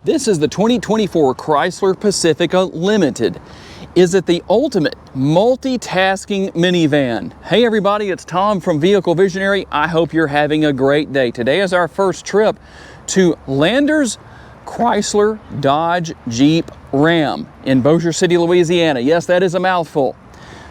This is the 2024 Chrysler Pacifica Limited. Is it the ultimate multitasking minivan? Hey everybody, it's Tom from Vehicle Visionary. I hope you're having a great day. Today is our first trip to Landers Chrysler Dodge Jeep Ram in Bossier City, Louisiana. Yes, that is a mouthful.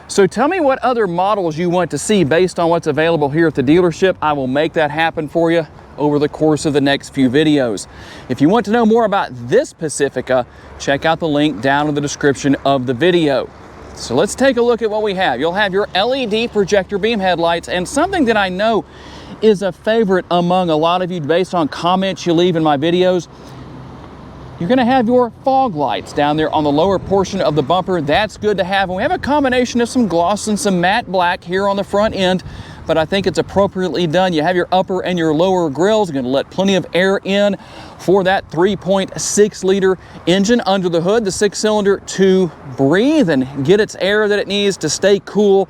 So tell me what other models you want to see based on what's available here at the dealership. I will make that happen for you over the course of the next few videos. If you want to know more about this Pacifica, check out the link down in the description of the video. So let's take a look at what we have. You'll have your LED projector beam headlights, and something that I know is a favorite among a lot of you based on comments you leave in my videos, you're going to have your fog lights down there on the lower portion of the bumper. That's good to have. And we have a combination of some gloss and some matte black here on the front end, but I think it's appropriately done. You have your upper and your lower grills. You're going to let plenty of air in for that 3.6 liter engine under the hood, the 6-cylinder, to breathe and get its air that it needs to stay cool.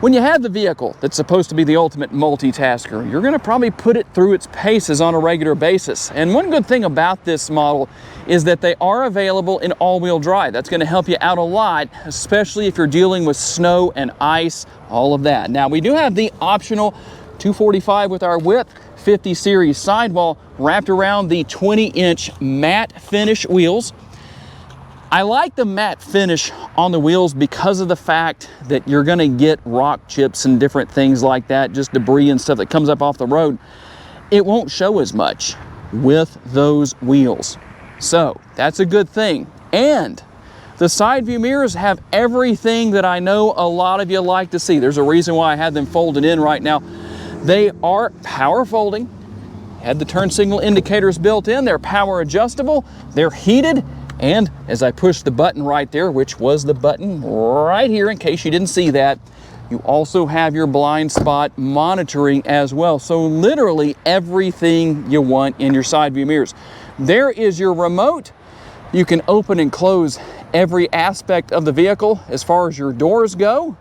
When you have the vehicle that's supposed to be the ultimate multitasker, you're going to probably put it through its paces on a regular basis. And one good thing about this model is that they are available in all-wheel drive. That's going to help you out a lot, especially if you're dealing with snow and ice, all of that. Now, we do have the optional 245 with our width 50 series sidewall wrapped around the 20-inch matte finish wheels. I like the matte finish on the wheels because of the fact that you're going to get rock chips and different things like that, just debris and stuff that comes up off the road. It won't show as much with those wheels. So that's a good thing. And the side view mirrors have everything that I know a lot of you like to see. There's a reason why I have them folded in right now. They are power folding, had the turn signal indicators built in, they're power adjustable, they're heated. And as I push the button right there, which was the button right here in case you didn't see that, you also have your blind spot monitoring as well. So literally everything you want in your side view mirrors. There is your remote. You can open and close every aspect of the vehicle as far as your doors go.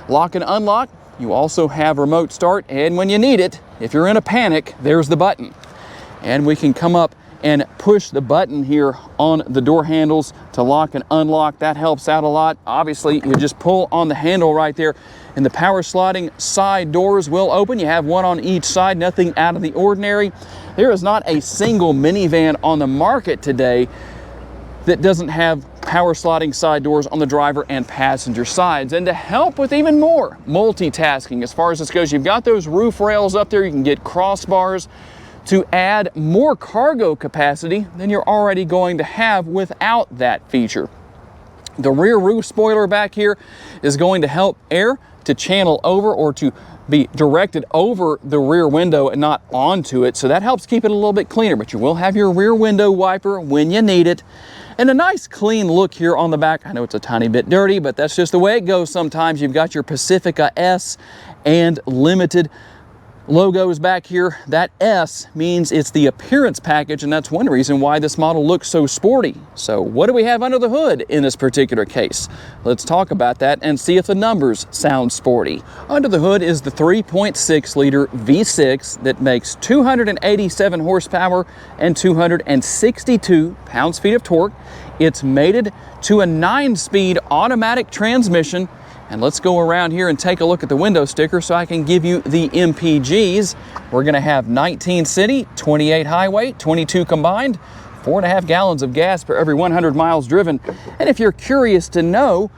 Lock and unlock. You also have remote start, and when you need it, if you're in a panic, there's the button. And we can come up and push the button here on the door handles to lock and unlock. That helps out a lot. Obviously, you just pull on the handle right there and the power sliding side doors will open. You have one on each side, nothing out of the ordinary. There is not a single minivan on the market today that doesn't have power sliding side doors on the driver and passenger sides. And to help with even more multitasking as far as this goes, you've got those roof rails up there. You can get crossbars to add more cargo capacity than you're already going to have without that feature. The rear roof spoiler back here is going to help air to channel over or to be directed over the rear window and not onto it. So that helps keep it a little bit cleaner, but you will have your rear window wiper when you need it. And a nice clean look here on the back. I know it's a tiny bit dirty, but that's just the way it goes sometimes. You've got your Pacifica S and Limited logos back here. That S means it's the appearance package, and that's one reason why this model looks so sporty. So what do we have under the hood in this particular case? Let's talk about that and see if the numbers sound sporty. Under the hood is the 3.6 liter V6 that makes 287 horsepower and 262 pounds-feet of torque. It's mated to a 9-speed automatic transmission. And let's go around here and take a look at the window sticker so I can give you the MPGs. We're going to have 19 city, 28 highway, 22 combined, 4.5 gallons of gas per every 100 miles driven. And if you're curious to know,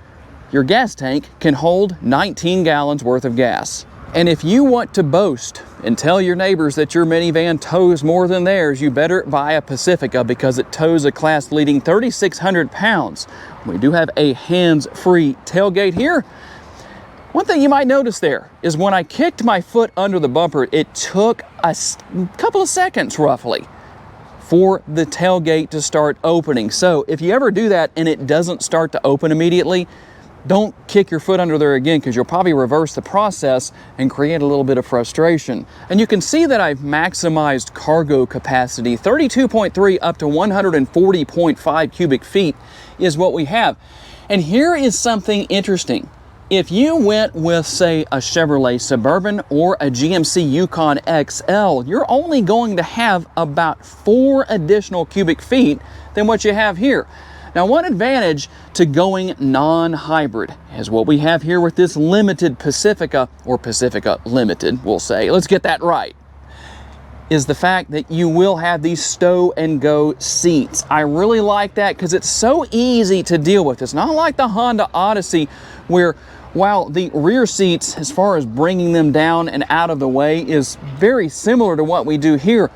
your gas tank can hold 19 gallons worth of gas. And if you want to boast and tell your neighbors that your minivan tows more than theirs, you better buy a Pacifica because it tows a class-leading 3,600 pounds. We do have a hands-free tailgate here. One thing you might notice there is when I kicked my foot under the bumper, it took a couple of seconds roughly for the tailgate to start opening. So if you ever do that and it doesn't start to open immediately, don't kick your foot under there again, because you'll probably reverse the process and create a little bit of frustration. And you can see that I've maximized cargo capacity. 32.3 up to 140.5 cubic feet is what we have. And here is something interesting. If you went with, say, a Chevrolet Suburban or a GMC Yukon XL, you're only going to have about 4 additional cubic feet than what you have here. Now, one advantage to going non-hybrid is what we have here with this limited Pacifica, or Pacifica Limited, we'll say. Let's get that right. Is the fact that you will have these stow-and-go seats. I really like that because it's so easy to deal with. It's not like the Honda Odyssey where, while the rear seats, as far as bringing them down and out of the way, is very similar to what we do here,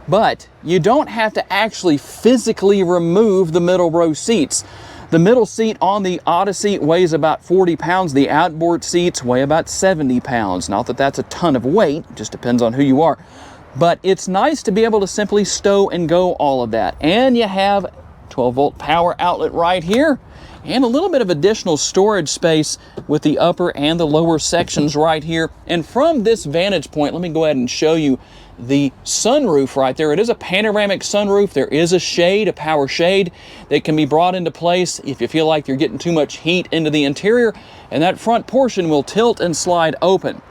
but you don't have to actually physically remove the middle row seats. The middle seat on the Odyssey weighs about 40 pounds. The outboard seats weigh about 70 pounds. Not that that's a ton of weight, it just depends on who you are. But it's nice to be able to simply stow and go all of that. And you have 12-volt power outlet right here, and a little bit of additional storage space with the upper and the lower sections right here. And from this vantage point, let me go ahead and show you the sunroof right there. It is a panoramic sunroof. There is a shade, a power shade, that can be brought into place if you feel like you're getting too much heat into the interior, and that front portion will tilt and slide open.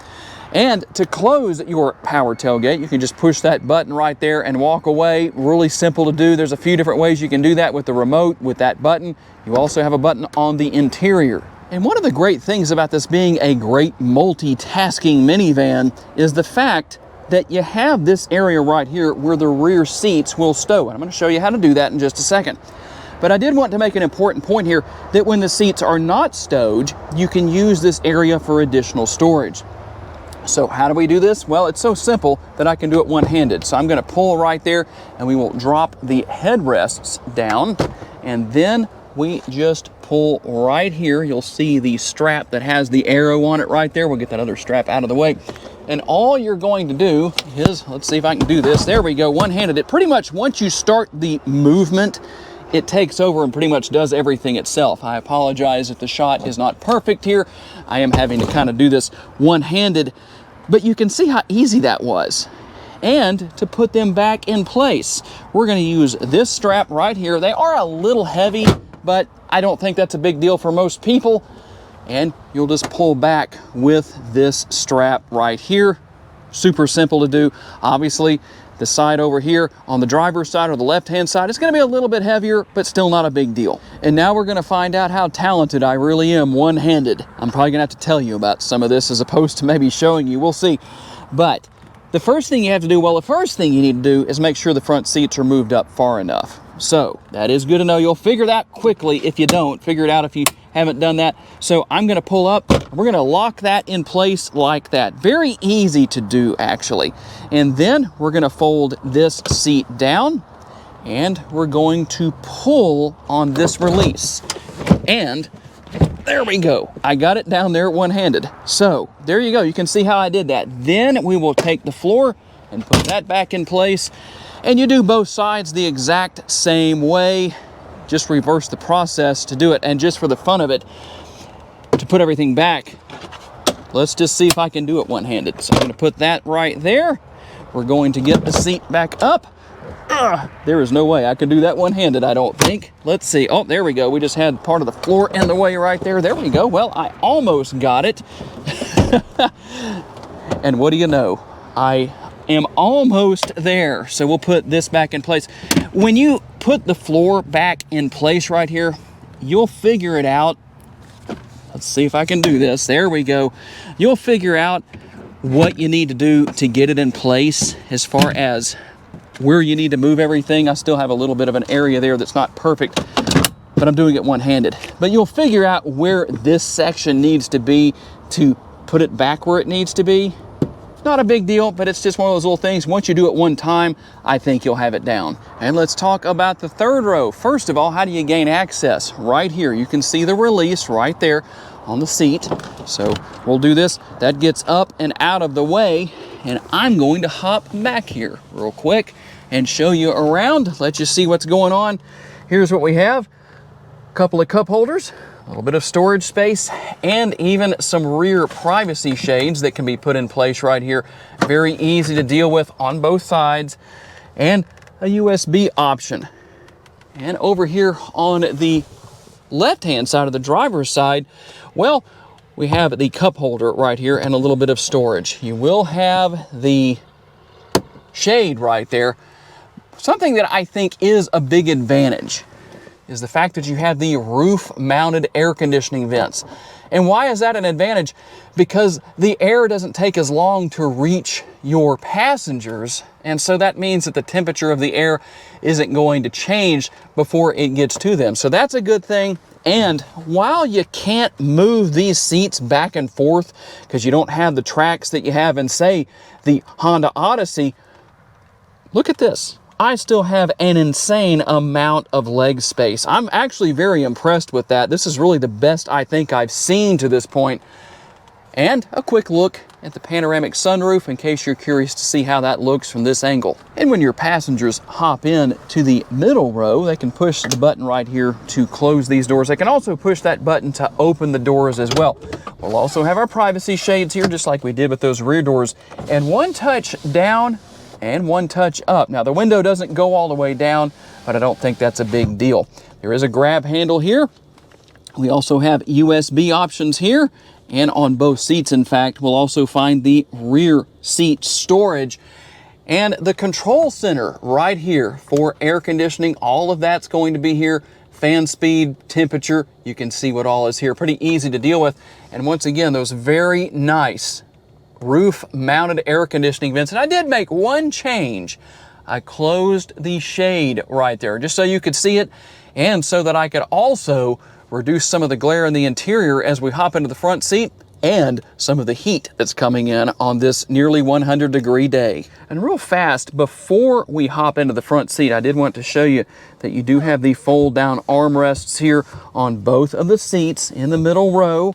And to close your power tailgate, you can just push that button right there and walk away. Really simple to do. There's a few different ways you can do that with the remote, with that button. You also have a button on the interior. And one of the great things about this being a great multitasking minivan is the fact that you have this area right here where the rear seats will stow. And I'm going to show you how to do that in just a second. But I did want to make an important point here that when the seats are not stowed, you can use this area for additional storage. So how do we do this? Well, it's so simple that I can do it one-handed. So I'm going to pull right there, and we will drop the headrests down, and then we just pull right here. You'll see the strap that has the arrow on it right there. We'll get that other strap out of the way. And all you're going to do is, let's see if I can do this. There we go, one-handed. It pretty much, once you start the movement, it takes over and pretty much does everything itself. I apologize if the shot is not perfect here. I am having to kind of do this one-handed, but you can see how easy that was. And to put them back in place, we're going to use this strap right here. They are a little heavy, but I don't think that's a big deal for most people. And you'll just pull back with this strap right here. Super simple to do. Obviously, the side over here on the driver's side or the left-hand side, it's going to be a little bit heavier, but still not a big deal. And now we're going to find out how talented I really am one-handed. I'm probably going to have to tell you about some of this as opposed to maybe showing you. We'll see. But the first thing you have to do, well, the first thing you need to do is make sure the front seats are moved up far enough. So that is good to know. You'll figure that quickly if you don't. Figure it out if you haven't done that. So I'm going to pull up. We're going to lock that in place like that. Very easy to do, actually. And then we're going to fold this seat down, and we're going to pull on this release. And there we go. I got it down there one-handed. So there you go. You can see how I did that. Then we will take the floor and put that back in place. And you do both sides the exact same way. Just reverse the process to do it. And just for the fun of it, to put everything back, let's just see if I can do it one-handed. So I'm going to put that right there. We're going to get the seat back up. There is no way I can do that one-handed, I don't think. Let's see. Oh, there we go. We just had part of the floor in the way right there. There we go. Well, I almost got it. And what do you know? I am almost there. So we'll put this back in place. When you put the floor back in place right here, you'll figure it out. Let's see if I can do this. There we go. You'll figure out what you need to do to get it in place as far as where you need to move everything. I still have a little bit of an area there that's not perfect, but I'm doing it one-handed. But you'll figure out where this section needs to be to put it back where it needs to be. Not a big deal, but it's just one of those little things. Once you do it one time, I think you'll have it down. And let's talk about the third row. First of all, how do you gain access? Right here, you can see the release right there on the seat. So we'll do this. That gets up and out of the way, and I'm going to hop back here real quick and show you around, let you see what's going on. Here's what we have. A couple of cup holders, a little bit of storage space, and even some rear privacy shades that can be put in place right here. Very easy to deal with on both sides, and a USB option. And over here on the left-hand side of the driver's side, well, we have the cup holder right here and a little bit of storage. You will have the shade right there. Something that I think is a big advantage is the fact that you have the roof-mounted air conditioning vents. And why is that an advantage? Because the air doesn't take as long to reach your passengers, and so that means that the temperature of the air isn't going to change before it gets to them. So that's a good thing. And while you can't move these seats back and forth because you don't have the tracks that you have in, say, the Honda Odyssey, look at this. I still have an insane amount of leg space. I'm actually very impressed with that. This is really the best I think I've seen to this point. And a quick look at the panoramic sunroof in case you're curious to see how that looks from this angle. And when your passengers hop in to the middle row, they can push the button right here to close these doors. They can also push that button to open the doors as well. We'll also have our privacy shades here, just like we did with those rear doors. And one touch down and one touch up. Now the window doesn't go all the way down, but I don't think that's a big deal. There is a grab handle here. We also have USB options here, and on both seats, in fact, we'll also find the rear seat storage and the control center right here for air conditioning. All of that's going to be here. Fan speed, temperature, you can see what all is here. Pretty easy to deal with. And once again, those very nice roof-mounted air conditioning vents. And I did make one change. I closed the shade right there just so you could see it, and so that I could also reduce some of the glare in the interior as we hop into the front seat and some of the heat that's coming in on this nearly 100-degree day. And real fast, before we hop into the front seat, I did want to show you that you do have the fold-down armrests here on both of the seats in the middle row.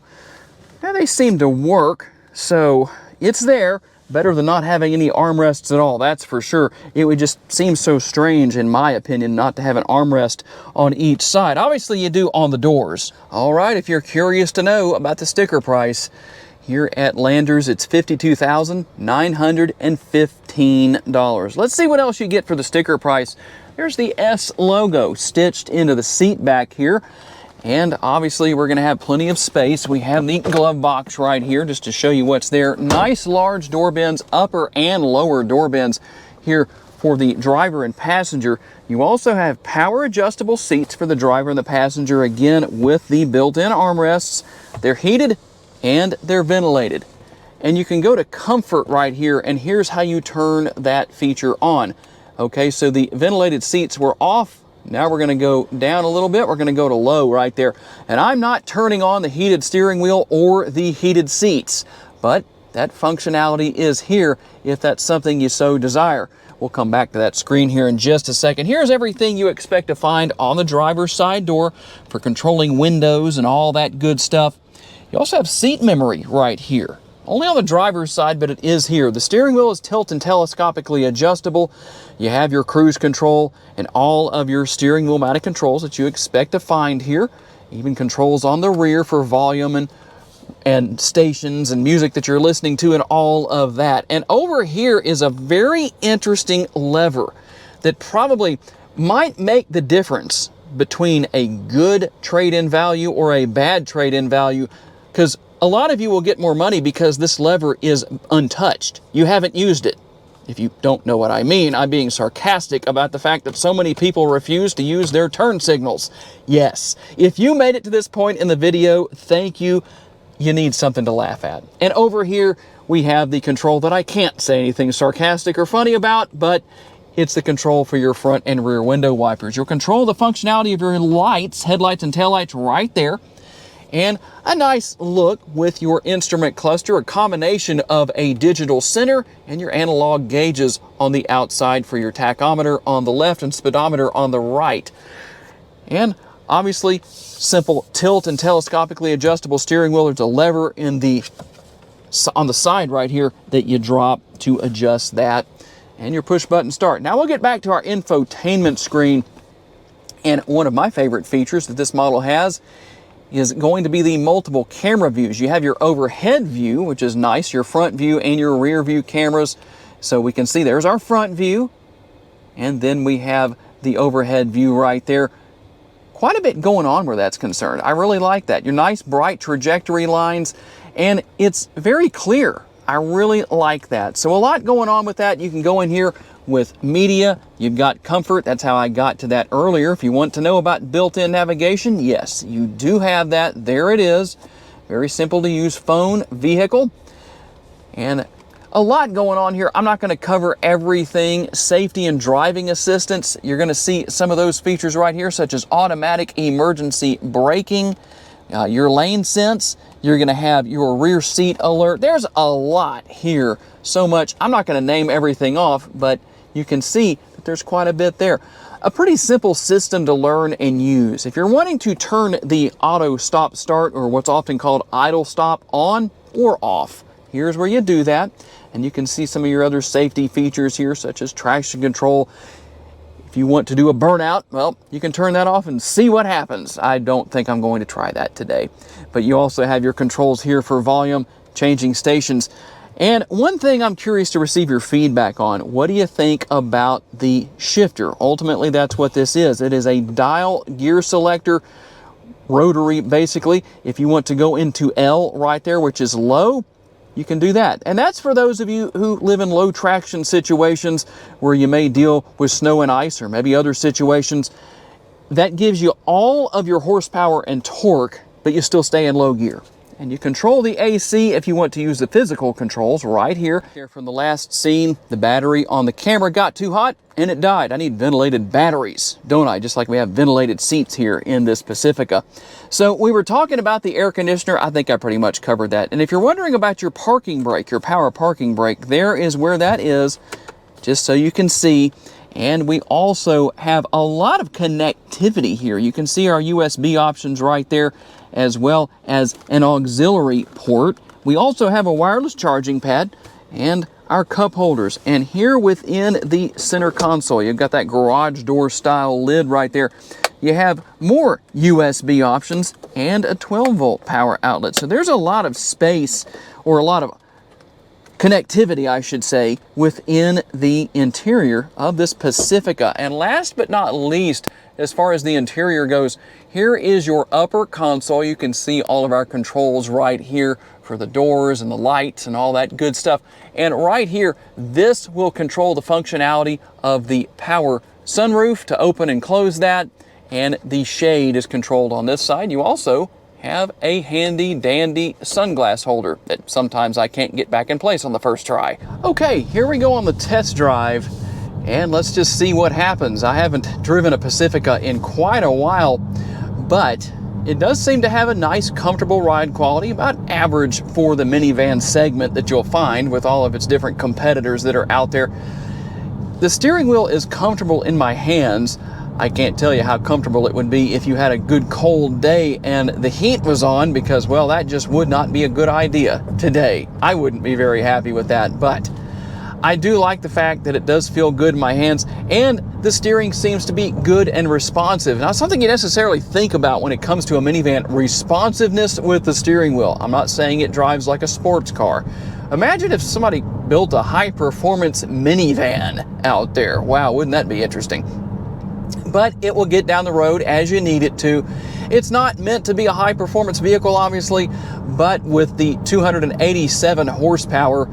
Now they seem to work, so it's there. Better than not having any armrests at all, that's for sure. It would just seem so strange, in my opinion, not to have an armrest on each side. Obviously, you do on the doors. All right, if you're curious to know about the sticker price, here at Landers, it's $52,915. Let's see what else you get for the sticker price. There's the S logo stitched into the seat back here. And obviously we're going to have plenty of space. We have the glove box right here just to show you what's there. Nice large door bins, upper and lower door bins here for the driver and passenger. You also have power adjustable seats for the driver and the passenger, again with the built-in armrests. They're heated and they're ventilated. And you can go to comfort right here, and here's how you turn that feature on. Okay, so the ventilated seats were off. Now we're going to go down a little bit. We're going to go to low right there. And I'm not turning on the heated steering wheel or the heated seats, but that functionality is here if that's something you so desire. We'll come back to that screen here in just a second. Here's everything you expect to find on the driver's side door for controlling windows and all that good stuff. You also have seat memory right here. Only on the driver's side, but it is here. The steering wheel is tilt and telescopically adjustable. You have your cruise control and all of your steering wheel mounted controls that you expect to find here. Even controls on the rear for volume and stations and music that you're listening to and all of that. And over here is a very interesting lever that probably might make the difference between a good trade-in value or a bad trade-in value, because a lot of you will get more money because this lever is untouched. You haven't used it. If you don't know what I mean, I'm being sarcastic about the fact that so many people refuse to use their turn signals. Yes, if you made it to this point in the video, thank you. You need something to laugh at. And over here, we have the control that I can't say anything sarcastic or funny about, but it's the control for your front and rear window wipers. You'll control the functionality of your lights, headlights and taillights right there. And a nice look with your instrument cluster, a combination of a digital center and your analog gauges on the outside for your tachometer on the left and speedometer on the right. And obviously, simple tilt and telescopically adjustable steering wheel. There's a lever on the side right here that you drop to adjust that. And your push button start. Now we'll get back to our infotainment screen. And one of my favorite features that this model has is going to be the multiple camera views. You have your overhead view, which is nice, your front view and your rear view cameras. So we can see there's our front view, and then we have the overhead view right there. quite a bit going on where that's concerned. I really like that. Your nice bright trajectory lines, and it's very clear. I really like that. So a lot going on with that. You can go in here with media. You've got comfort. That's how I got to that earlier. If you want to know about built-in navigation, yes, you do have that. There it is. Very simple to use phone vehicle. And a lot going on here. I'm not going to cover everything. Safety and driving assistance. You're going to see some of those features right here, such as automatic emergency braking, your lane sense. You're going to have your rear seat alert. There's a lot here. So much. I'm not going to name everything off, but you can see that there's quite a bit there. A pretty simple system to learn and use. If you're wanting to turn the auto stop start, or what's often called idle stop, on or off, here's where you do that. And you can see some of your other safety features here, such as traction control. If you want to do a burnout, well, you can turn that off and see what happens. I don't think I'm going to try that today. But you also have your controls here for volume, changing stations. And one thing I'm curious to receive your feedback on, what do you think about the shifter? Ultimately, that's what this is. It is a dial gear selector, rotary basically. If you want to go into L right there, which is low, you can do that. And that's for those of you who live in low traction situations where you may deal with snow and ice, or maybe other situations. That gives you all of your horsepower and torque, but you still stay in low gear. And you control the AC if you want to use the physical controls right here. Here from the last scene, the battery on the camera got too hot and it died. I need ventilated batteries, don't I? Just like we have ventilated seats here in this Pacifica. So we were talking about the air conditioner. I think I pretty much covered that. And if you're wondering about your parking brake, your power parking brake, there is where that is, just so you can see. And we also have a lot of connectivity here. You can see our USB options right there, as well as an auxiliary port. We also have a wireless charging pad and our cup holders. And here within the center console, you've got that garage door style lid right there. You have more USB options and a 12-volt power outlet. So there's a lot of space, or a lot of connectivity, I should say, within the interior of this Pacifica. And last but not least, as far as the interior goes, here is your upper console. You can see all of our controls right here for the doors and the lights and all that good stuff. And right here, this will control the functionality of the power sunroof to open and close that. And the shade is controlled on this side. You also have a handy dandy sunglass holder that sometimes I can't get back in place on the first try. Okay, here we go on the test drive, and let's just see what happens. I haven't driven a Pacifica in quite a while, but it does seem to have a nice, comfortable ride quality, about average for the minivan segment that you'll find with all of its different competitors that are out there. The steering wheel is comfortable in my hands. I can't tell you how comfortable it would be if you had a good cold day and the heat was on, because, well, that just would not be a good idea today. I wouldn't be very happy with that, but I do like the fact that it does feel good in my hands, and the steering seems to be good and responsive. Not something you necessarily think about when it comes to a minivan, responsiveness with the steering wheel. I'm not saying it drives like a sports car. Imagine if somebody built a high-performance minivan out there. Wow, wouldn't that be interesting? But it will get down the road as you need it to. It's not meant to be a high-performance vehicle, obviously, but with the 287 horsepower,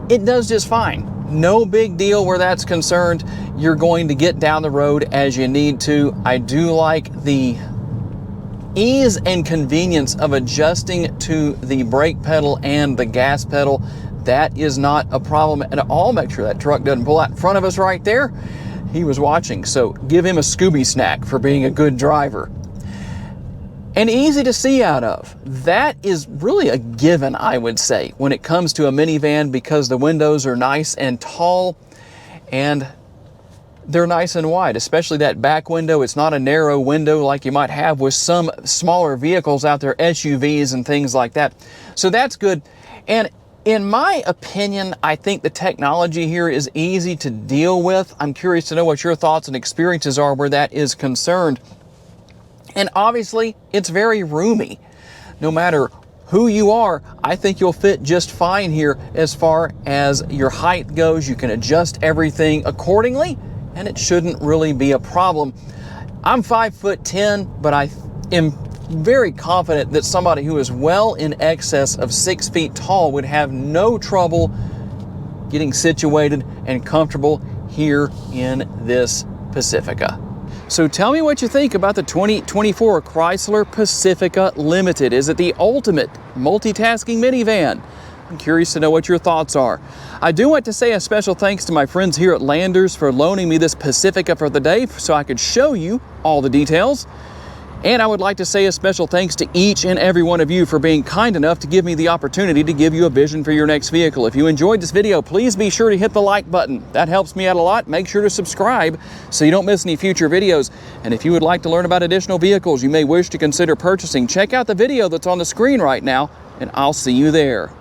it does just fine. No big deal where that's concerned. You're going to get down the road as you need to. I do like the ease and convenience of adjusting to the brake pedal and the gas pedal. That is not a problem at all. Make sure that truck doesn't pull out in front of us right there. He was watching, so give him a Scooby snack for being a good driver. And easy to see out of. That is really a given, I would say, when it comes to a minivan, because the windows are nice and tall and they're nice and wide, especially that back window. It's not a narrow window like you might have with some smaller vehicles out there, SUVs and things like that. So that's good. And in my opinion, I think the technology here is easy to deal with. I'm curious to know what your thoughts and experiences are where that is concerned. And obviously, it's very roomy. No matter who you are, I think you'll fit just fine here as far as your height goes. You can adjust everything accordingly, and it shouldn't really be a problem. I'm 5'10", but I am very confident that somebody who is well in excess of 6 feet tall would have no trouble getting situated and comfortable here in this Pacifica. So tell me what you think about the 2024 Chrysler Pacifica Limited. Is it the ultimate multitasking minivan? I'm curious to know what your thoughts are. I do want to say a special thanks to my friends here at Landers for loaning me this Pacifica for the day so I could show you all the details. And I would like to say a special thanks to each and every one of you for being kind enough to give me the opportunity to give you a vision for your next vehicle. If you enjoyed this video, please be sure to hit the like button. That helps me out a lot. Make sure to subscribe so you don't miss any future videos. And if you would like to learn about additional vehicles you may wish to consider purchasing, check out the video that's on the screen right now, and I'll see you there.